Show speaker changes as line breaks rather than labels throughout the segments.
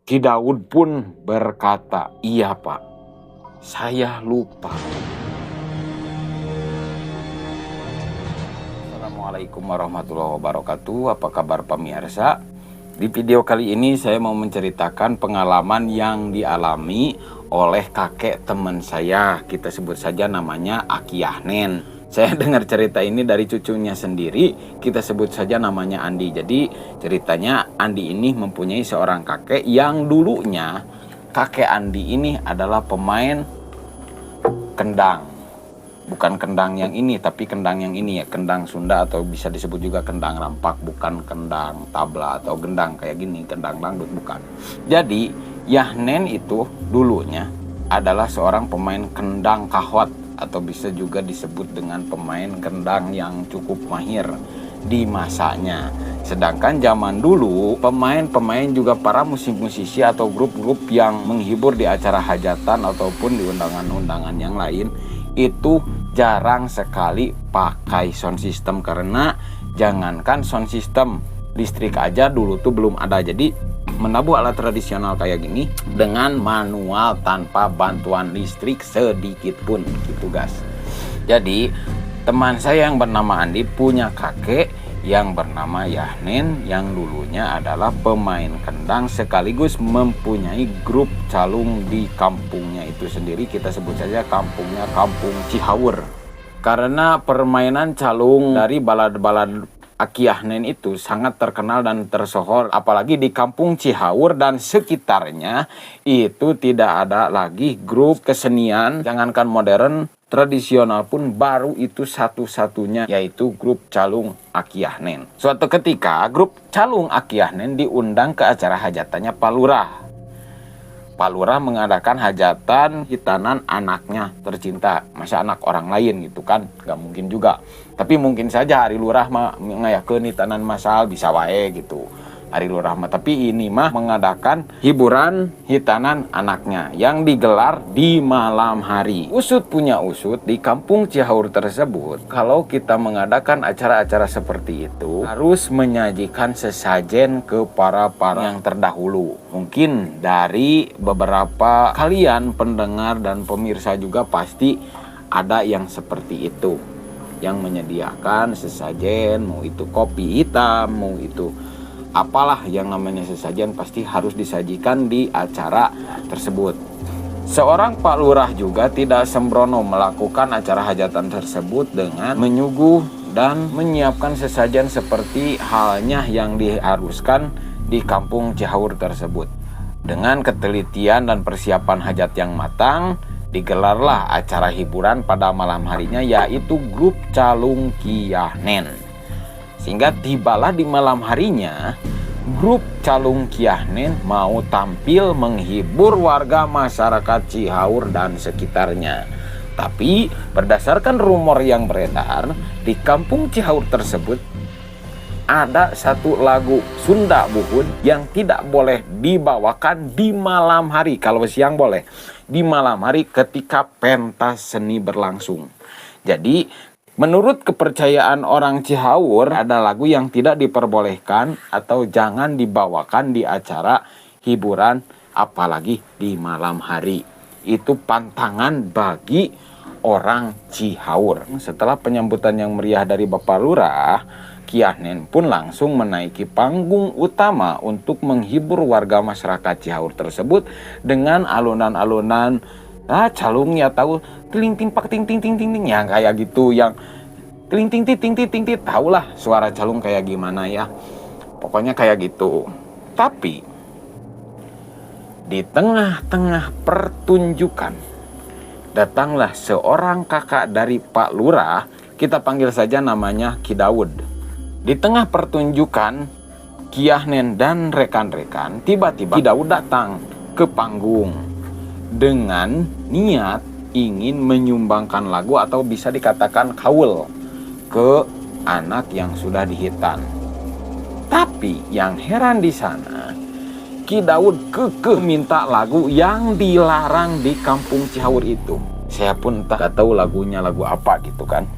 Ki Daud pun berkata, "Iya Pak, saya lupa." Assalamualaikum warahmatullahi wabarakatuh. Apa kabar pemirsa? Di video kali ini saya mau menceritakan pengalaman yang dialami oleh kakek teman saya. Kita sebut saja namanya Aki Yahnen. Saya dengar cerita ini dari cucunya sendiri. Kita sebut saja namanya Andi. Jadi ceritanya Andi ini mempunyai seorang kakek yang dulunya kakek Andi ini adalah pemain kendang. Bukan kendang yang ini, tapi kendang yang ini ya, kendang Sunda atau bisa disebut juga kendang rampak, bukan kendang tabla atau gendang kayak gini, kendang dangdut bukan. Jadi Yahnen itu dulunya adalah seorang pemain kendang kahwat atau bisa juga disebut dengan pemain kendang yang cukup mahir di masanya. Sedangkan zaman dulu pemain-pemain juga para musisi atau grup-grup yang menghibur di acara hajatan ataupun di undangan-undangan yang lain itu jarang sekali pakai sound system, karena jangankan sound system, listrik aja dulu tuh belum ada. Jadi menabuh alat tradisional kayak gini dengan manual tanpa bantuan listrik sedikit pun gitu guys. Jadi teman saya yang bernama Andi punya kakek yang bernama Yahnen yang dulunya adalah pemain kendang sekaligus mempunyai grup calung di kampungnya itu sendiri. Kita sebut saja kampungnya Kampung Cihawur. Karena permainan calung dari balad-balad Aki Yahnen itu sangat terkenal dan tersohor, apalagi di Kampung Cihawur dan sekitarnya itu tidak ada lagi grup kesenian, jangankan modern, tradisional pun baru itu satu-satunya, yaitu grup calung Aki Yahnen. Suatu ketika grup calung Aki Yahnen diundang ke acara hajatannya Pak Lurah. Pak Lurah mengadakan hajatan hitanan anaknya tercinta. Masa anak orang lain gitu kan, gak mungkin juga. Tapi mungkin saja Ari Lurah mah ngayakeun hitanan masal bisa wae gitu Ari Lurah mah. Tapi ini mah mengadakan hiburan hitanan anaknya yang digelar di malam hari. Usut punya usut, di Kampung Cihawur tersebut kalau kita mengadakan acara-acara seperti itu harus menyajikan sesajen ke para yang terdahulu. Mungkin dari beberapa kalian pendengar dan pemirsa juga pasti ada yang seperti itu, yang menyediakan sesajen, mau itu kopi hitam, mau itu apalah yang namanya sesajen, pasti harus disajikan di acara tersebut. Seorang Pak Lurah juga tidak sembrono melakukan acara hajatan tersebut dengan menyuguh dan menyiapkan sesajen seperti halnya yang diharuskan di Kampung Cihawur tersebut. Dengan ketelitian dan persiapan hajat yang matang, digelarlah acara hiburan pada malam harinya, yaitu grup calung Ki Yahnen. Sehingga tibalah di malam harinya, grup calung Ki Yahnen mau tampil menghibur warga masyarakat Cihawur dan sekitarnya. Tapi berdasarkan rumor yang beredar, di Kampung Cihawur tersebut ada satu lagu Sunda Buhun yang tidak boleh dibawakan di malam hari. Kalau siang boleh, di malam hari ketika pentas seni berlangsung. Jadi menurut kepercayaan orang Cihawur, ada lagu yang tidak diperbolehkan atau jangan dibawakan di acara hiburan, apalagi di malam hari. Itu pantangan bagi orang Cihawur. Setelah penyambutan yang meriah dari Bapak Lurah, Ki Yahnen pun langsung menaiki panggung utama untuk menghibur warga masyarakat Cihawur tersebut dengan alunan-alunan calung ya tahu, ting ting pak ting ting ting ting ting yang kayak gitu, yang ting ting ting ting ting ting, tahulah suara calung kayak gimana ya. Pokoknya kayak gitu. Tapi di tengah-tengah pertunjukan datanglah seorang kakak dari Pak Lurah, kita panggil saja namanya Ki Daud. Di tengah pertunjukan Ki Yahnen dan rekan-rekan, tiba-tiba Ki Daud datang ke panggung dengan niat ingin menyumbangkan lagu atau bisa dikatakan kaul ke anak yang sudah dihitan. Tapi yang heran di sana, Ki Daud kekeh minta lagu yang dilarang di Kampung Cihawur itu. Saya pun tak tahu lagunya lagu apa gitu kan.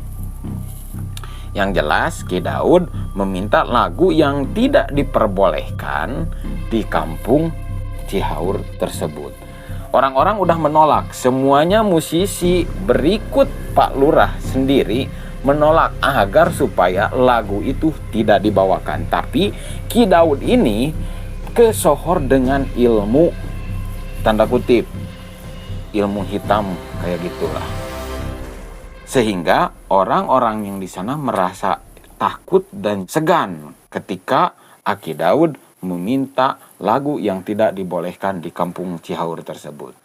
Yang jelas Ki Daud meminta lagu yang tidak diperbolehkan di Kampung Cihaur tersebut. Orang-orang udah menolak, semuanya musisi berikut Pak Lurah sendiri menolak agar supaya lagu itu tidak dibawakan. Tapi Ki Daud ini kesohor dengan ilmu, tanda kutip, ilmu hitam kayak gitulah. Sehingga orang-orang yang di sana merasa takut dan segan ketika Aki Daud meminta lagu yang tidak dibolehkan di kampung Cihaur tersebut.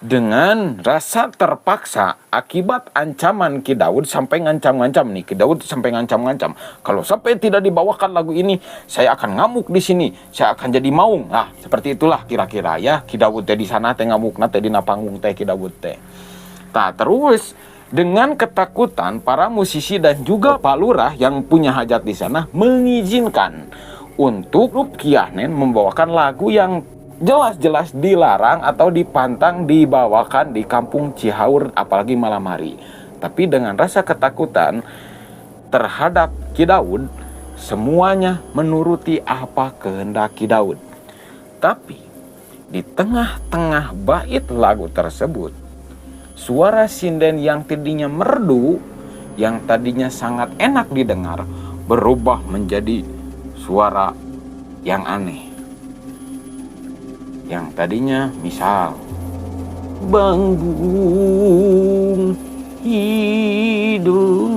Dengan rasa terpaksa akibat ancaman Ki Daud sampai ngancam-ngancam nih. Ki Daud sampai ngancam-ngancam. Kalau sampai tidak dibawakan lagu ini, saya akan ngamuk di sini. Saya akan jadi maung. Nah, seperti itulah kira-kira ya. Ki Daud teh di sana teh ngamuk, teh di panggung teh Ki Daud teh. Nah, terus dengan ketakutan para musisi dan juga Pak Lurah yang punya hajat di sana mengizinkan untuk grup Kiahnen membawakan lagu yang jelas-jelas dilarang atau dipantang dibawakan di kampung Cihaur apalagi malam hari. Tapi dengan rasa ketakutan terhadap Ki Daud, semuanya menuruti apa kehendak Ki Daud. Tapi di tengah-tengah bait lagu tersebut, suara sinden yang tadinya merdu, yang tadinya sangat enak didengar, berubah menjadi suara yang aneh. Yang tadinya misal Bangun hidup,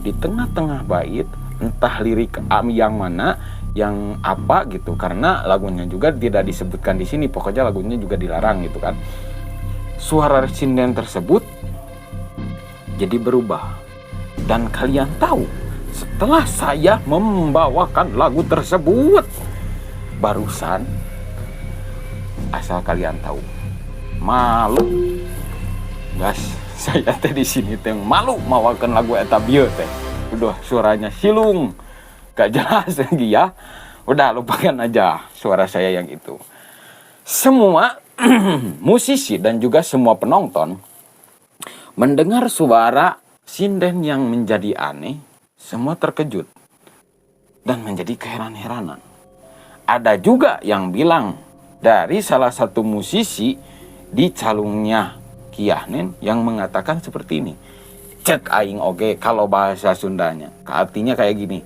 di tengah-tengah bait entah lirik yang mana yang apa gitu, karena lagunya juga tidak disebutkan di sini, pokoknya lagunya juga dilarang gitu kan. Suara sinden tersebut jadi berubah. Dan kalian tahu, setelah saya membawakan lagu tersebut barusan, asal kalian tahu, malu, guys, saya teh di sini teh malu mawakan lagu eta bieu teh. Udah suaranya silung, gak jelas lagi ya. Udah lupakan aja suara saya yang itu. Semua musisi dan juga semua penonton mendengar suara sinden yang menjadi aneh, semua terkejut dan menjadi keheran-heranan. Ada juga yang bilang dari salah satu musisi di calungnya Kiahnen yang mengatakan seperti ini. Cek aing oge kalau bahasa Sundanya. Artinya kayak gini.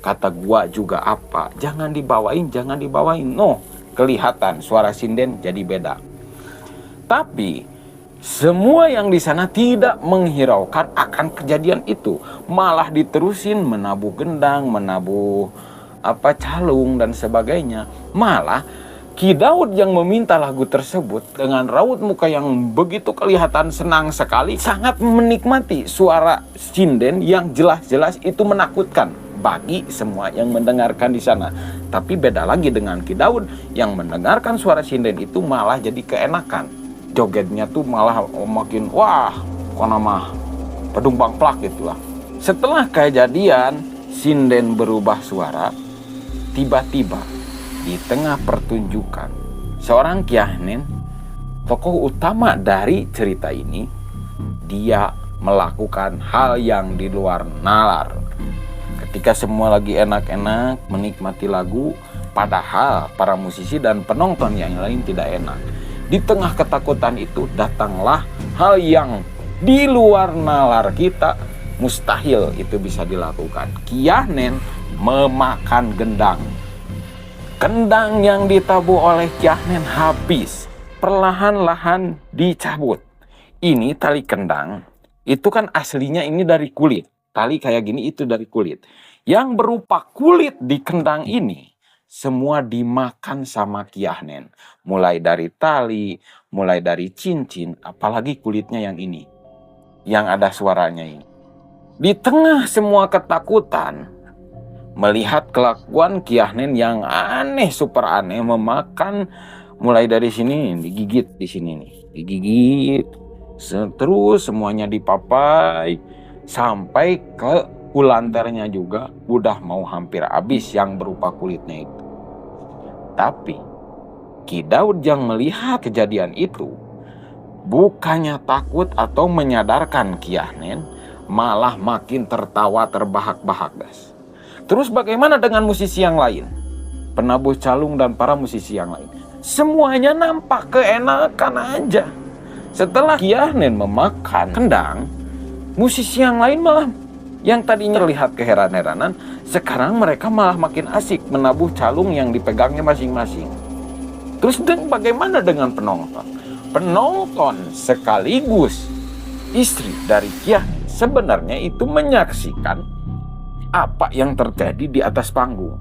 Kata gua juga apa? Jangan dibawain, jangan dibawain. No, kelihatan suara sinden jadi beda. Tapi semua yang di sana tidak menghiraukan akan kejadian itu, malah diterusin menabuh gendang, menabuh calung dan sebagainya. Malah Ki Daud yang meminta lagu tersebut dengan raut muka yang begitu kelihatan senang sekali, sangat menikmati suara sinden yang jelas-jelas itu menakutkan bagi semua yang mendengarkan di sana. Tapi beda lagi dengan Ki Daud yang mendengarkan suara sinden itu malah jadi keenakan. Jogetnya tuh malah makin wah, kok nama pedung bangplak gitu lah. Setelah kejadian sinden berubah suara, tiba-tiba di tengah pertunjukan seorang Kiahnen, tokoh utama dari cerita ini, dia melakukan hal yang di luar nalar. Ketika semua lagi enak-enak menikmati lagu, padahal para musisi dan penonton yang lain tidak enak. Di tengah ketakutan itu datanglah hal yang di luar nalar kita, mustahil itu bisa dilakukan. Kiahnen memakan gendang. Kendang yang ditabuh oleh Kiahnen habis, perlahan-lahan dicabut. Ini tali kendang, itu kan aslinya ini dari kulit. Tali kayak gini itu dari kulit. Yang berupa kulit di kendang ini semua dimakan sama Kiahnen. Mulai dari tali, mulai dari cincin, apalagi kulitnya yang ini. Yang ada suaranya ini. Di tengah semua ketakutan, melihat kelakuan Kiahnen yang aneh, super aneh, memakan mulai dari sini, digigit di sini nih. Digigit, terus semuanya dipapai, sampai ke kulanternya juga udah mau hampir habis yang berupa kulitnya itu. Tapi Ki Daud yang melihat kejadian itu bukannya takut atau menyadarkan Kiahnen, malah makin tertawa terbahak-bahak, guys. Terus bagaimana dengan musisi yang lain? Penabuh calung dan para musisi yang lain. Semuanya nampak keenakan aja. Setelah Kiahnen memakan kendang, musisi yang lain malah yang tadinya terlihat keheran-heranan, sekarang mereka malah makin asik menabuh calung yang dipegangnya masing-masing. Terus bagaimana dengan penonton? Penonton sekaligus istri dari Kiahnen sebenarnya itu menyaksikan apa yang terjadi di atas panggung.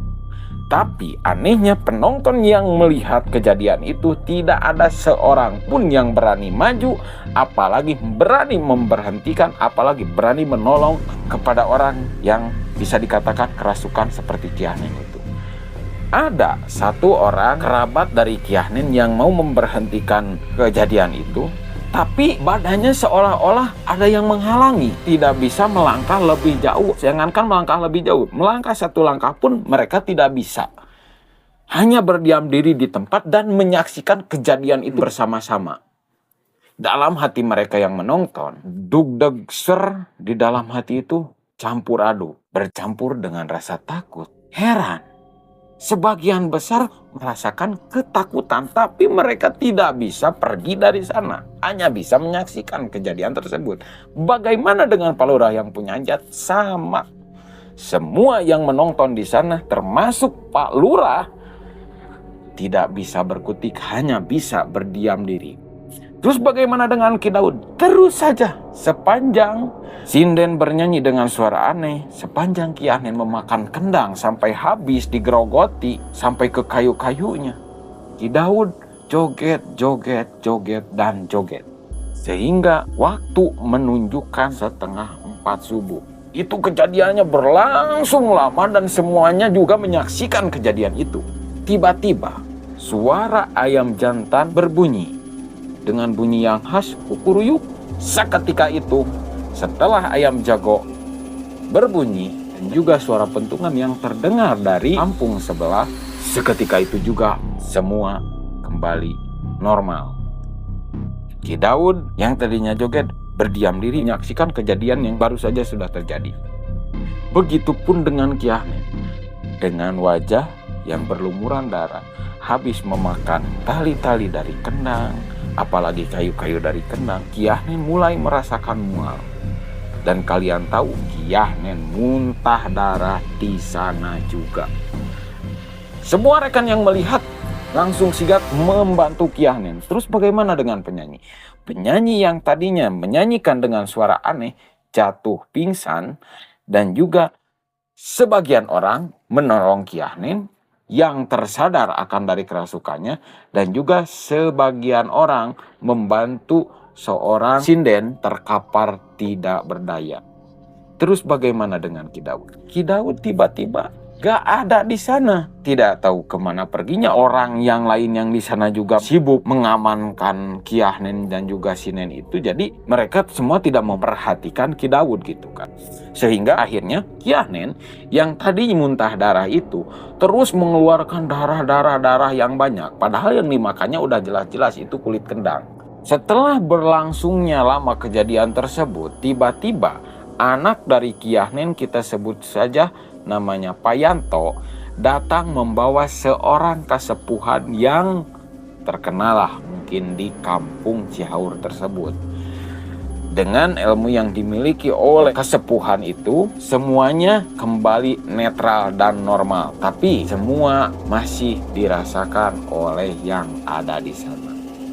Tapi anehnya penonton yang melihat kejadian itu tidak ada seorang pun yang berani maju, apalagi berani memberhentikan, apalagi berani menolong kepada orang yang bisa dikatakan kerasukan seperti Kiahnen itu. Ada satu orang kerabat dari Kiahnen yang mau memberhentikan kejadian itu, tapi badannya seolah-olah ada yang menghalangi. Tidak bisa melangkah lebih jauh. Jangankan melangkah lebih jauh, melangkah satu langkah pun mereka tidak bisa. Hanya berdiam diri di tempat dan menyaksikan kejadian itu bersama-sama. Dalam hati mereka yang menonton, dug-dug ser di dalam hati itu campur aduk. Bercampur dengan rasa takut, heran. Sebagian besar merasakan ketakutan, tapi mereka tidak bisa pergi dari sana. Hanya bisa menyaksikan kejadian tersebut. Bagaimana dengan Pak Lurah yang punya hajat? Sama. Semua yang menonton di sana, termasuk Pak Lurah, tidak bisa berkutik, hanya bisa berdiam diri. Terus bagaimana dengan Ki Daud? Terus saja, sepanjang sinden bernyanyi dengan suara aneh, sepanjang Kiahnen memakan kendang sampai habis digerogoti, sampai ke kayu-kayunya, Ki Daud joget, joget, joget, dan joget. Sehingga waktu menunjukkan 3:30 subuh. Itu kejadiannya berlangsung lama dan semuanya juga menyaksikan kejadian itu. Tiba-tiba suara ayam jantan berbunyi dengan bunyi yang khas kukuruyuk. Seketika itu, setelah ayam jago berbunyi dan juga suara pentungan yang terdengar dari kampung sebelah, seketika itu juga semua kembali normal. Ki Daud yang tadinya joget berdiam diri menyaksikan kejadian yang baru saja sudah terjadi. Begitupun dengan Kiahnen, dengan wajah yang berlumuran darah, habis memakan tali-tali dari kendang, apalagi kayu-kayu dari kendang, Kiahnen mulai merasakan mual. Dan kalian tahu, Kiahnen muntah darah di sana juga. Semua rekan yang melihat langsung sigap membantu Kiahnen. Terus bagaimana dengan penyanyi? Penyanyi yang tadinya menyanyikan dengan suara aneh jatuh pingsan, dan juga sebagian orang menolong Kiahnen yang tersadar akan dari kerasukannya, dan juga sebagian orang membantu seorang sinden terkapar tidak berdaya. Terus bagaimana dengan Ki Daud? Ki Daud tiba-tiba gak ada di sana. Tidak tahu kemana perginya. Orang yang lain yang di sana juga sibuk mengamankan Kiahnen dan juga Sinen itu. Jadi mereka semua tidak memperhatikan Ki Daud gitu kan. Sehingga akhirnya Kiahnen yang tadi muntah darah itu terus mengeluarkan darah yang banyak. Padahal yang dimakannya udah jelas-jelas itu kulit kendang. Setelah berlangsungnya lama kejadian tersebut, tiba-tiba anak dari Kiahnen, kita sebut saja namanya Payanto, datang membawa seorang kasepuhan yang terkenal lah mungkin di kampung Cihaur tersebut. Dengan ilmu yang dimiliki oleh kasepuhan itu, semuanya kembali netral dan normal. Tapi semua masih dirasakan oleh yang ada di sana.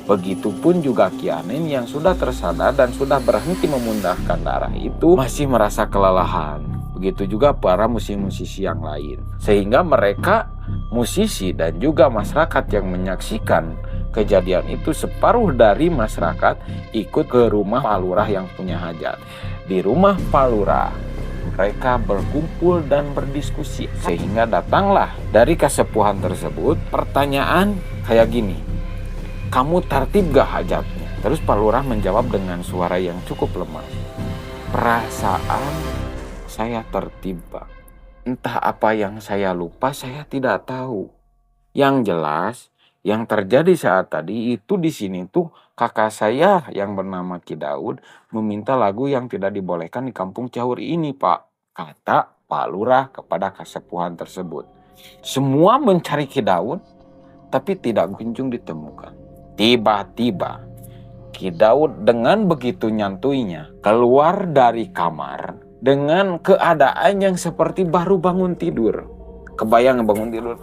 Begitupun juga Kiahnen yang sudah tersadar dan sudah berhenti memuntahkan darah itu masih merasa kelelahan. Begitu juga para musisi-musisi yang lain. Sehingga mereka, musisi dan juga masyarakat yang menyaksikan kejadian itu, separuh dari masyarakat ikut ke rumah Pak Lurah yang punya hajat. Di rumah Pak Lurah mereka berkumpul dan berdiskusi. Sehingga datanglah dari kasepuhan tersebut pertanyaan kayak gini, kamu tertib gak hajatnya? Terus Pak Lurah menjawab dengan suara yang cukup lemah, perasaan saya tertib, Pak. Entah apa yang saya lupa, saya tidak tahu. Yang jelas, yang terjadi saat tadi itu di sini tuh kakak saya yang bernama Ki Daud meminta lagu yang tidak dibolehkan di kampung Cihaur ini, Pak. Kata Pak Lurah kepada kasepuhan tersebut. Semua mencari Ki Daud, tapi tidak kunjung ditemukan. Tiba-tiba Ki Daud dengan begitu nyantuinya keluar dari kamar dengan keadaan yang seperti baru bangun tidur. Kebayang bangun tidur?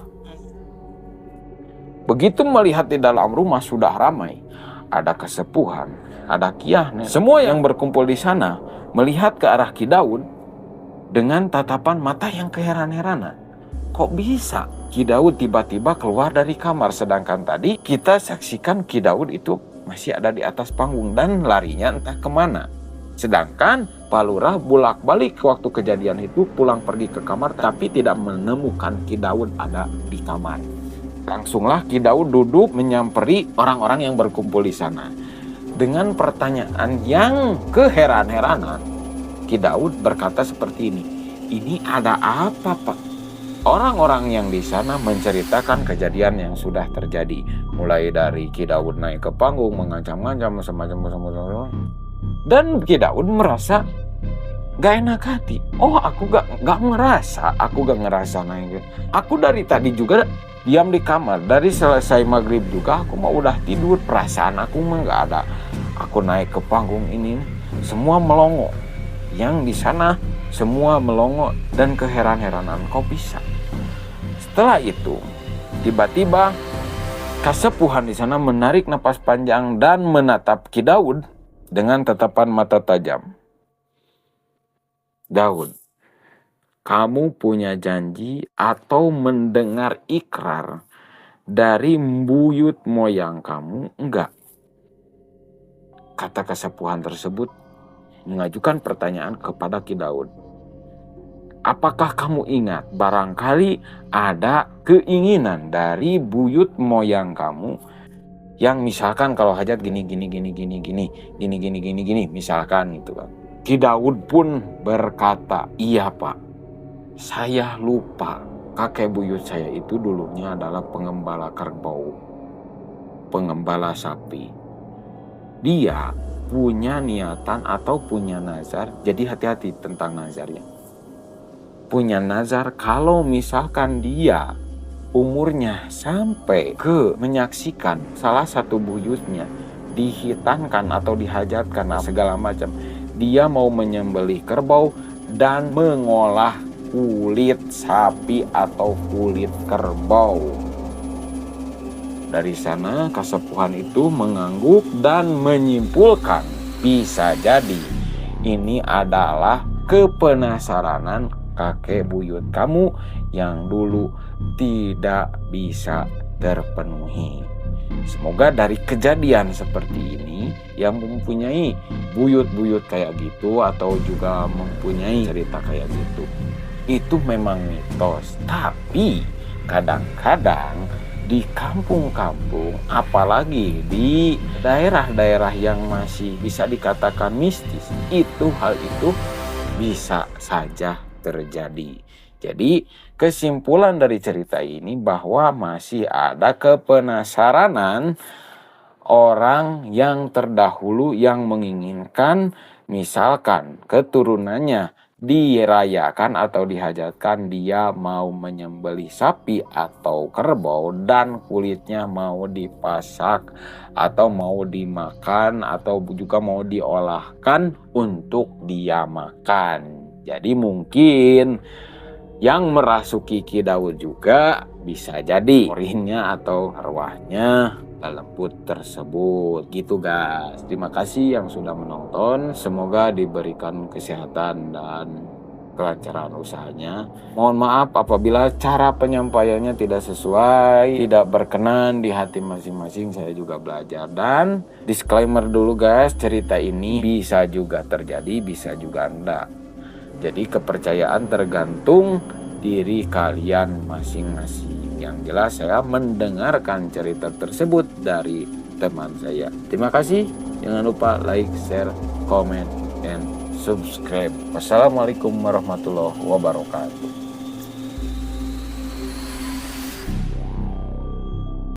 Begitu melihat di dalam rumah sudah ramai. Ada kesepuhan, ada kiah, semua yang berkumpul di sana melihat ke arah Ki Daud dengan tatapan mata yang keheran-heranan. Kok bisa Ki Daud tiba-tiba keluar dari kamar, sedangkan tadi kita saksikan Ki Daud itu masih ada di atas panggung dan larinya entah kemana. Sedangkan Pak Lurah bolak-balik waktu kejadian itu pulang pergi ke kamar tapi tidak menemukan Ki Daud ada di kamar. Langsunglah Ki Daud duduk menyamperi orang-orang yang berkumpul di sana. Dengan pertanyaan yang keheran-heranan, Ki Daud berkata seperti ini ada apa Pak? Orang-orang yang di sana menceritakan kejadian yang sudah terjadi. Mulai dari Ki Daud naik ke panggung, mengancam-ngancam, semacam. Dan Ki Daud merasa gak enak hati. Oh, aku gak ngerasa naik. Aku dari tadi juga diam di kamar. Dari selesai maghrib juga aku mau udah tidur. Perasaan aku mah gak ada. Aku naik ke panggung ini, semua melongo. Yang di sana semua melongo dan keheran-heranan, kok bisa? Setelah itu, tiba-tiba kasepuhan di sana menarik napas panjang dan menatap Ki Daud dengan tatapan mata tajam. Daud, kamu punya janji atau mendengar ikrar dari buyut moyang kamu? Enggak. Kata kasepuhan tersebut mengajukan pertanyaan kepada Ki Daud. Apakah kamu ingat barangkali ada keinginan dari buyut moyang kamu yang misalkan kalau hajat gini misalkan gitu kan. Ki Daud pun berkata, iya Pak, saya lupa kakek buyut saya itu dulunya adalah pengembala kerbau, pengembala sapi. Dia punya niatan atau punya nazar, jadi hati-hati tentang nazarnya. Punya nazar kalau misalkan dia umurnya sampai ke menyaksikan salah satu buyutnya dihitankan atau dihajatkan segala macam, dia mau menyembelih kerbau dan mengolah kulit sapi atau kulit kerbau. Dari sana kasepuhan itu mengangguk dan menyimpulkan bisa jadi ini adalah kepenasaranan kakek buyut kamu yang dulu tidak bisa terpenuhi. Semoga dari kejadian seperti ini yang mempunyai buyut-buyut kayak gitu atau juga mempunyai cerita kayak gitu, itu memang mitos. Tapi kadang-kadang di kampung-kampung, apalagi di daerah-daerah yang masih bisa dikatakan mistis, hal itu bisa saja terjadi. Jadi kesimpulan dari cerita ini bahwa masih ada kepenasaranan orang yang terdahulu yang menginginkan misalkan keturunannya dirayakan atau dihajatkan, dia mau menyembelih sapi atau kerbau dan kulitnya mau dipasak atau mau dimakan atau juga mau diolahkan untuk dia makan. Jadi mungkin yang merasuki Ki Daud juga bisa jadi orinya atau arwahnya lembut tersebut. Gitu guys. Terima kasih yang sudah menonton. Semoga diberikan kesehatan dan kelancaran usahanya. Mohon maaf apabila cara penyampaiannya tidak sesuai, tidak berkenan di hati masing-masing. Saya juga belajar. Dan disclaimer dulu guys, cerita ini bisa juga terjadi, bisa juga enggak. Jadi kepercayaan tergantung diri kalian masing-masing. Yang jelas saya mendengarkan cerita tersebut dari teman saya. Terima kasih. Jangan lupa like, share, comment, and subscribe. Wassalamualaikum warahmatullahi wabarakatuh.